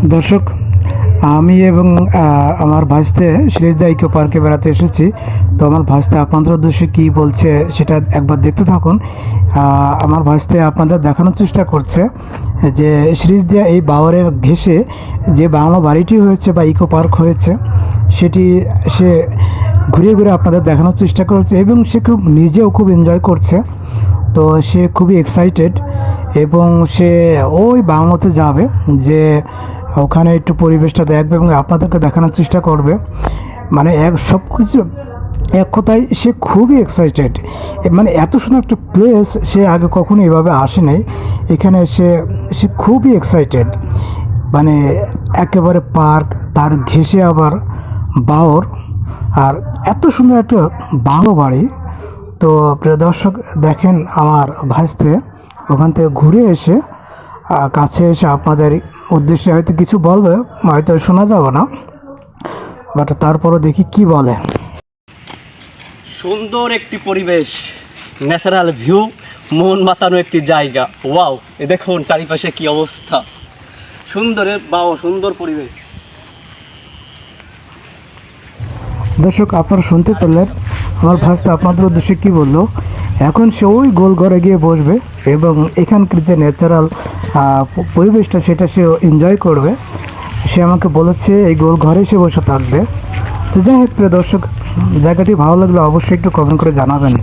দর্শক, আমি এবং আমার ভাইস্তে সিরিজদা ইকো পার্কে বেড়াতে এসেছি। তো আমার ভাইস্তে আপনাদের উদ্দেশ্যে কী বলছে সেটা একবার দেখতে থাকুন। আমার ভাইস্তে আপনাদের দেখানোর চেষ্টা করছে যে সিরিজদা এই বাওয়ারের ঘেঁষে যে বাংলা বাড়িটি হয়েছে বা ইকো পার্ক হয়েছে সেটি সে ঘুরে ঘুরে আপনাদের দেখানোর চেষ্টা করছে এবং সে নিজেও খুব এনজয় করছে। তো সে খুবই এক্সাইটেড এবং সে ওই বাংলাতে যাবে, যে ওখানে একটু পরিবেশটা দেখবে এবং আপনাদেরকে দেখানোর চেষ্টা করবে। মানে সব কিছু এক কথায় সে খুবই এক্সাইটেড। মানে এত সুন্দর একটা প্লেস সে আগে কখনো এভাবে আসে নাই। এখানে সে খুবই এক্সাইটেড। মানে একেবারে পার্ক, তার ঘেঁষে আবার বাওর, আর এত সুন্দর একটা বাংলো বাড়ি। তো প্রিয় দর্শক, দেখেন আমার ভাইস্তে ওখান থেকে ঘুরে এসে কাছে এসে আপনাদের উদ্দেশ্যে হয়তো কিছু বলবে, হয়তো শোনা যাবে না, বাট তারপরও দেখি কি বলে। সুন্দর একটি পরিবেশ, ন্যাচারাল ভিউ, মন মাতানো একটি জায়গা। ওয়াও, এ দেখুন চারিপাশে কি অবস্থা, সুন্দর পরিবেশ। দর্শক, আপনারা শুনতে পেলেন আমার ভাইস্তে আপনাদের উদ্দেশ্যে কি বললো। এখন সে ওই গোল ঘরে গিয়ে বসবে এবং এখানকার যে ন্যাচারাল পরিবেশটা সেটা সে এনজয় করবে। সে আমাকে বলেছে এই গোল ঘরে সে বসে থাকবে। তো যাই হোক প্রিয় দর্শক, জায়গাটি ভালো লাগলে অবশ্যই একটু কমেন্ট করে জানাবেন।